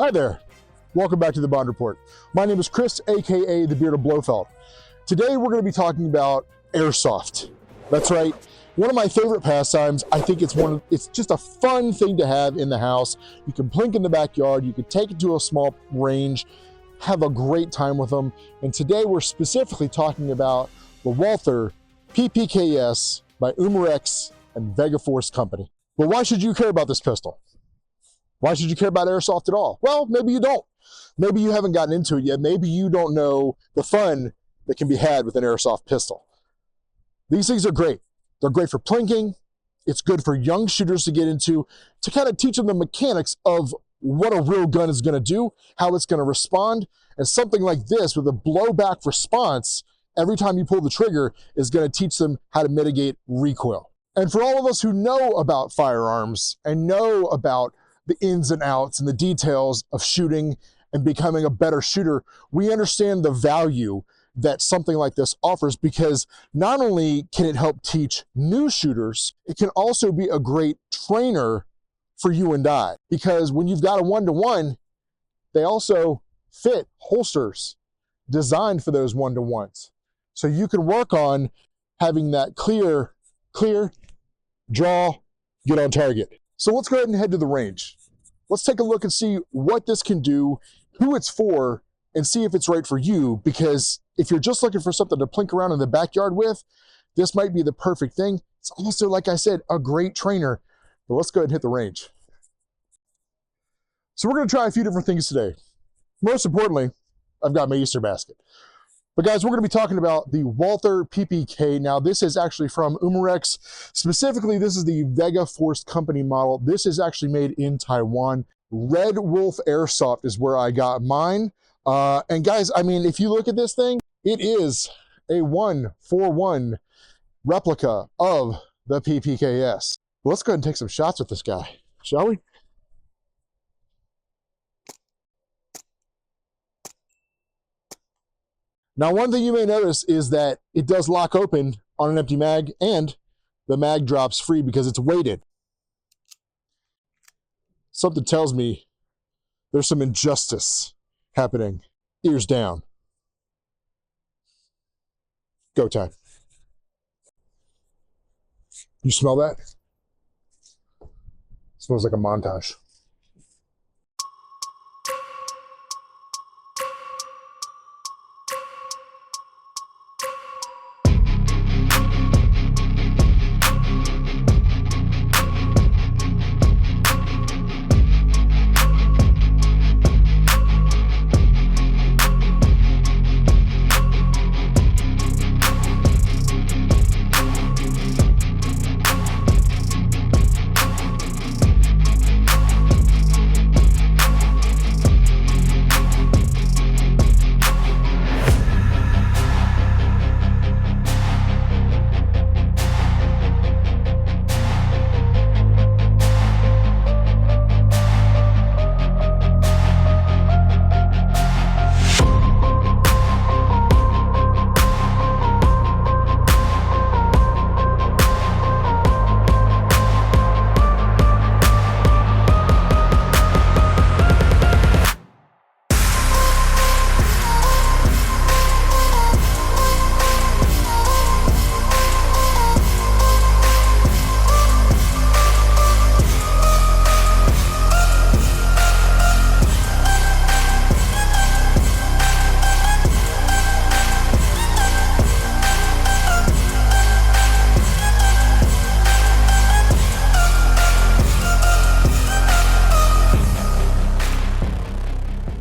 Hi there, welcome back to the Bond Report. My name is Chris, aka the Beard of Blofeld. Today we're going to be talking about airsoft. That's right, one of my favorite pastimes. I think it's just a fun thing to have in the house. You can plink in the backyard, you can take it to a small range, have a great time with them. And today we're specifically talking about the Walther PPK by Umarex and Vega Force Company. But why should you care about this pistol? Why should you care about airsoft at all? Well, maybe you don't. Maybe you haven't gotten into it yet. Maybe you don't know the fun that can be had with an airsoft pistol. These things are great. They're great for plinking. It's good for young shooters to get into, to kind of teach them the mechanics of what a real gun is going to do, how it's going to respond. And something like this with a blowback response every time you pull the trigger is going to teach them how to mitigate recoil. And for all of us who know about firearms and know about the ins and outs and the details of shooting and becoming a better shooter, we understand the value that something like this offers, because not only can it help teach new shooters, it can also be a great trainer for you and I. Because when you've got a one-to-one, they also fit holsters designed for those one-to-ones. So you can work on having that clear, draw, get on target. So let's go ahead and head to the range. Let's take a look and see what this can do, who it's for, and see if it's right for you. Because if you're just looking for something to plink around in the backyard with, this might be the perfect thing. It's also, like I said, a great trainer. But let's go ahead and hit the range. So we're going to try a few different things today. Most importantly, I've got my Easter basket. But guys, we're going to be talking about the Walther PPK. Now, this is actually from Umarex. Specifically, this is the Vega Force Company model. This is actually made in Taiwan. Red Wolf Airsoft is where I got mine. And guys, I mean, if you look at this thing, it is a 1-for-1 replica of the PPKS. Well, let's go ahead and take some shots with this guy, shall we? Now, one thing you may notice is that it does lock open on an empty mag, and the mag drops free because it's weighted. Something tells me there's some injustice happening. Ears down. Go time. You smell that? Smells like a montage.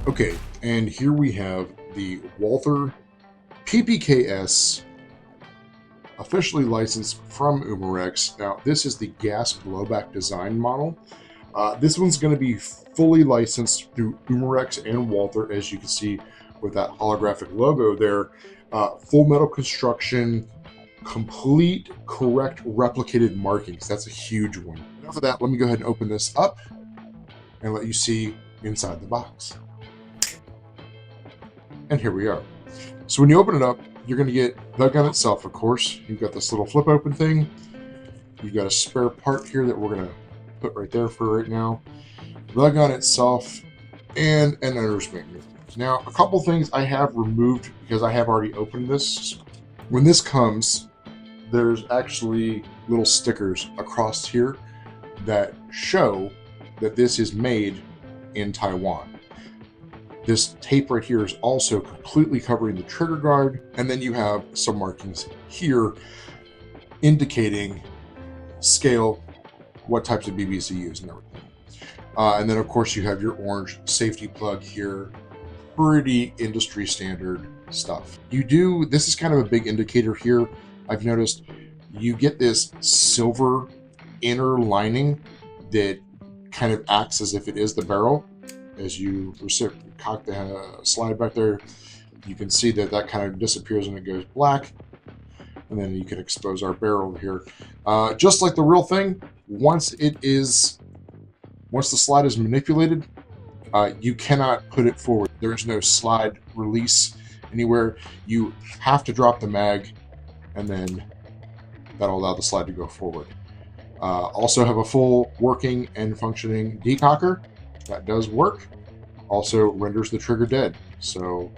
Okay, and here we have the Walther PPKS, officially licensed from Umarex. Now, this is the gas blowback design model. This one's going to be fully licensed through Umarex and Walther, as you can see with that holographic logo there. Full metal construction, complete correct replicated markings. That's a huge one. Enough of that, let me go ahead and open this up and let you see inside the box. And here we are. So when you open it up, you're going to get the gun itself, of course. You've got this little flip open thing. You've got a spare part here that we're going to put right there for right now. The gun itself, and an owner's manual. Now, a couple things I have removed because I have already opened this. When this comes, there's actually little stickers across here that show that this is made in Taiwan. This tape right here is also completely covering the trigger guard, and then you have some markings here indicating scale, what types of BBs to use and everything. And then of course you have your orange safety plug here, pretty industry standard stuff. This is kind of a big indicator here. I've noticed you get this silver inner lining that kind of acts as if it is the barrel. As you cock the slide back there, you can see that kind of disappears and it goes black. And then you can expose our barrel here. Just like the real thing, once the slide is manipulated, you cannot put it forward. There is no slide release anywhere. You have to drop the mag, and then that'll allow the slide to go forward. Also have a full working and functioning decocker. That does work. Also renders the trigger dead. So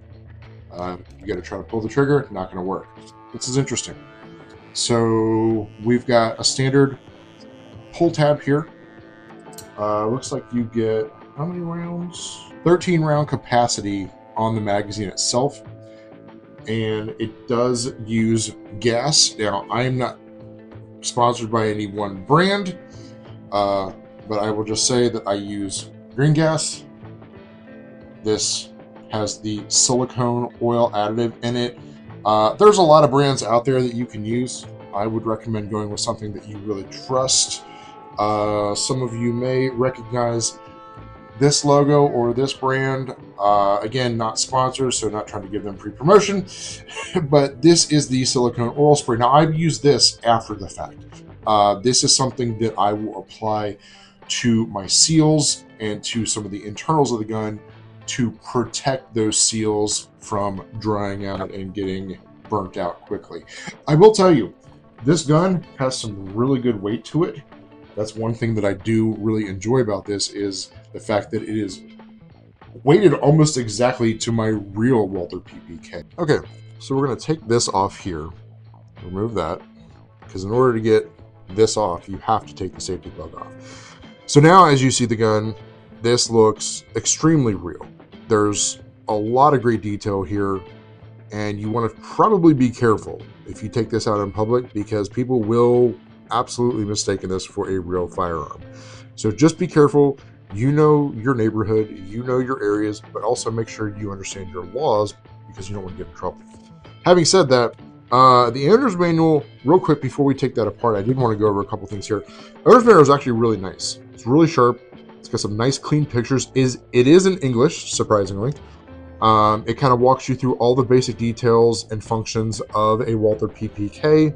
you got to try to pull the trigger, not going to work. This is interesting. So we've got a standard pull tab here. Looks like you get, how many rounds? 13 round capacity on the magazine itself. And it does use gas. Now, I am not sponsored by any one brand, but I will just say that I use green gas. This has the silicone oil additive in it. There's a lot of brands out there that you can use. I would recommend going with something that you really trust. Some of you may recognize this logo or this brand. Again, not sponsored, so not trying to give them free promotion, but this is the silicone oil spray. Now, I've used this after the fact. This is something that I will apply to my seals and to some of the internals of the gun to protect those seals from drying out and getting burnt out quickly. I will tell you, this gun has some really good weight to it. That's one thing that I do really enjoy about this, is the fact that it is weighted almost exactly to my real Walther PPK. Okay, so we're going to take this off here, remove that, because in order to get this off, you have to take the safety plug off. So now as you see the gun, this looks extremely real. There's a lot of great detail here, and you want to probably be careful if you take this out in public, because people will absolutely mistake this for a real firearm. So just be careful. You know your neighborhood, you know your areas, but also make sure you understand your laws, because you don't want to get in trouble. Having said that, the owner's manual, real quick before we take that apart, I did want to go over a couple things here. Owner's manual is actually really nice. It's really sharp. It's got some nice clean pictures. It is in English, surprisingly. It kind of walks you through all the basic details and functions of a Walther PPK,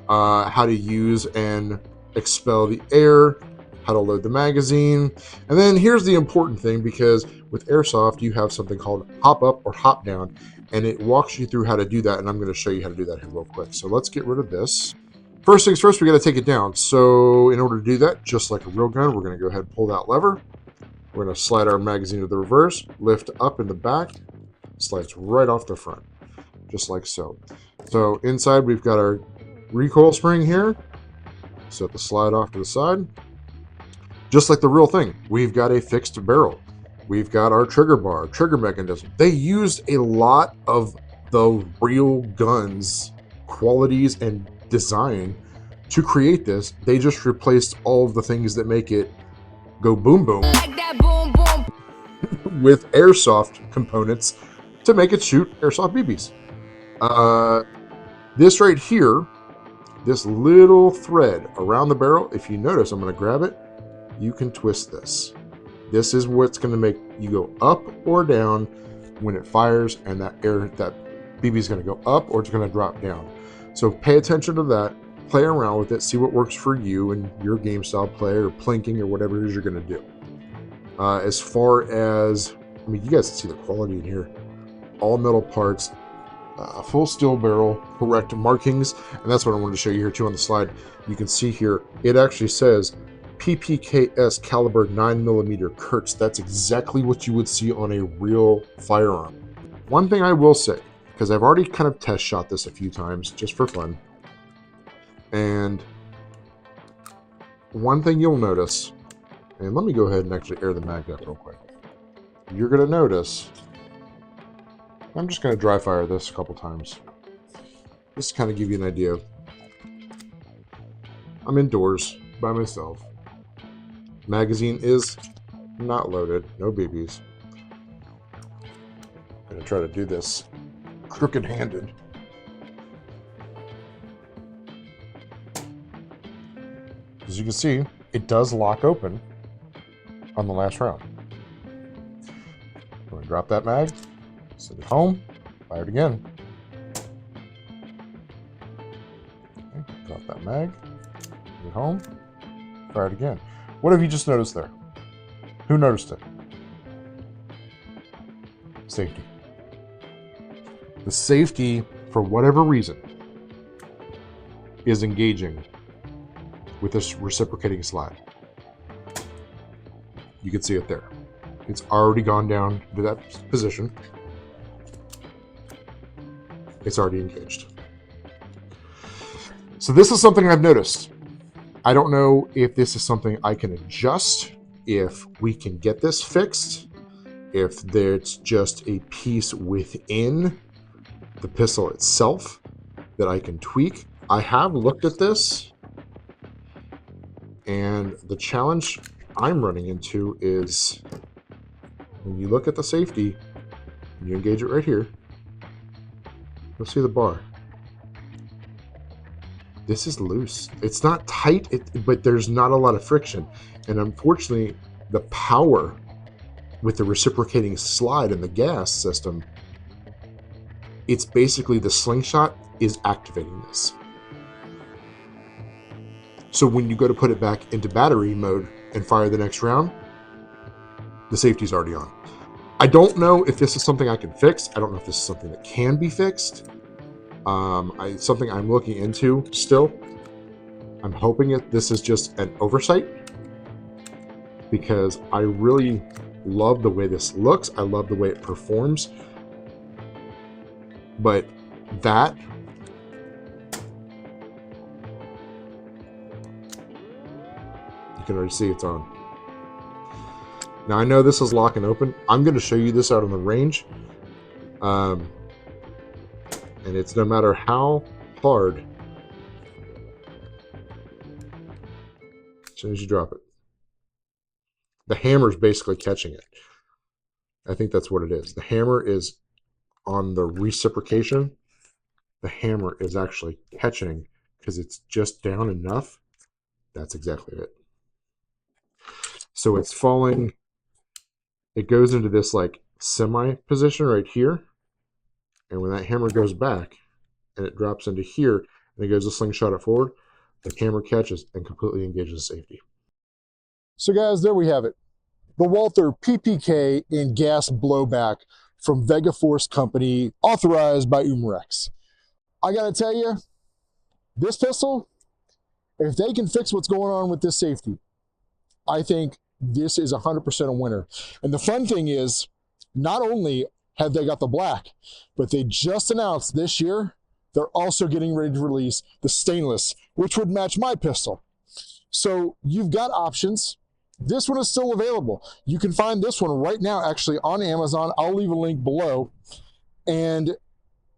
how to use and expel the air, how to load the magazine. And then here's the important thing, because with Airsoft, you have something called hop up or hop down, and it walks you through how to do that. And I'm going to show you how to do that here real quick. So let's get rid of this. First things first, we got to take it down. So in order to do that, just like a real gun, we're going to go ahead and pull that lever. We're going to slide our magazine to the reverse, lift up in the back, slides right off the front, just like so. So inside, we've got our recoil spring here. Set the slide off to the side. Just like the real thing, we've got a fixed barrel. We've got our trigger bar, trigger mechanism. They used a lot of the real guns' qualities and design to create this. They just replaced all of the things that make it go boom boom, like that boom boom, with Airsoft components to make it shoot Airsoft BBs. This right here, this little thread around the barrel, if you notice, I'm going to grab it, you can twist this. This is what's going to make you go up or down when it fires, and that BB is going to go up or it's going to drop down. So pay attention to that, play around with it, see what works for you and your game style play or plinking or whatever it is you're going to do. As far as, I mean, you guys can see the quality in here. All metal parts, full steel barrel, correct markings, and that's what I wanted to show you here too on the slide. You can see here, it actually says PPKS caliber 9mm Kurtz. That's exactly what you would see on a real firearm. One thing I will say, because I've already kind of test shot this a few times just for fun, and one thing you'll notice, and let me go ahead and actually air the mag up real quick. You're going to notice, I'm just going to dry fire this a couple times, just to kind of give you an idea. I'm indoors by myself. Magazine is not loaded, no BBs. I'm going to try to do this crooked-handed. As you can see, it does lock open on the last round. I'm going to drop that mag, send it home, fire it again. Okay, drop that mag, send it home, fire it again. What have you just noticed there? Who noticed it? Safety. The safety, for whatever reason, is engaging with this reciprocating slide. You can see it there. It's already gone down to that position. It's already engaged. So this is something I've noticed. I don't know if this is something I can adjust, if we can get this fixed, if there's just a piece within the pistol itself that I can tweak. I have looked at this, and the challenge I'm running into is when you look at the safety, and you engage it right here, you'll see the bar. This is loose. It's not tight, but there's not a lot of friction. And unfortunately, the power with the reciprocating slide and the gas system, it's basically the slingshot is activating this. So when you go to put it back into battery mode and fire the next round, the safety's already on. I don't know if this is something I can fix. I don't know if this is something that can be fixed. It's something I'm looking into still. I'm hoping this is just an oversight, because I really love the way this looks. I love the way it performs. But that, you can already see it's on. Now I know this is lock and open. I'm going to show you this out on the range. And it's no matter how hard, as soon as you drop it, the hammer's basically catching it. I think that's what it is. The hammer is on the reciprocation. The hammer is actually catching because it's just down enough. That's exactly it. So it's falling. It goes into this like semi position right here. And when that hammer goes back and it drops into here and it goes to slingshot it forward, the hammer catches and completely engages safety. So guys, there we have it. The Walther PPK in gas blowback from Vega Force Company, authorized by Umarex. I gotta tell you, this pistol, if they can fix what's going on with this safety, I think this is 100% a winner. And the fun thing is, not only have they got the black, but they just announced this year they're also getting ready to release the stainless, which would match my pistol. So you've got options. This one is still available. You can find this one right now actually on Amazon. I'll leave a link below. And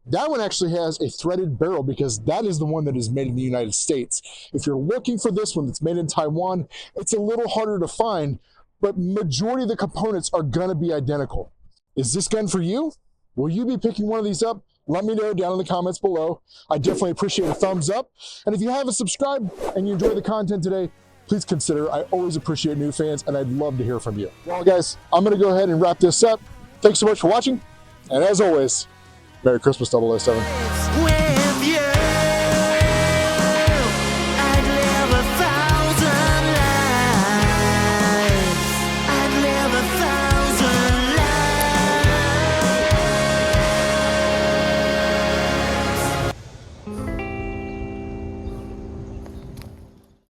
that one actually has a threaded barrel, because that is the one that is made in the United States. If you're looking for this one that's made in Taiwan, it's a little harder to find, but majority of the components are gonna be identical. Is this gun for you? Will you be picking one of these up? Let me know down in the comments below. I definitely appreciate a thumbs up. And if you haven't subscribed and you enjoy the content today, please consider. I always appreciate new fans, and I'd love to hear from you. Well, guys, I'm gonna go ahead and wrap this up. Thanks so much for watching. And as always, Merry Christmas, 007.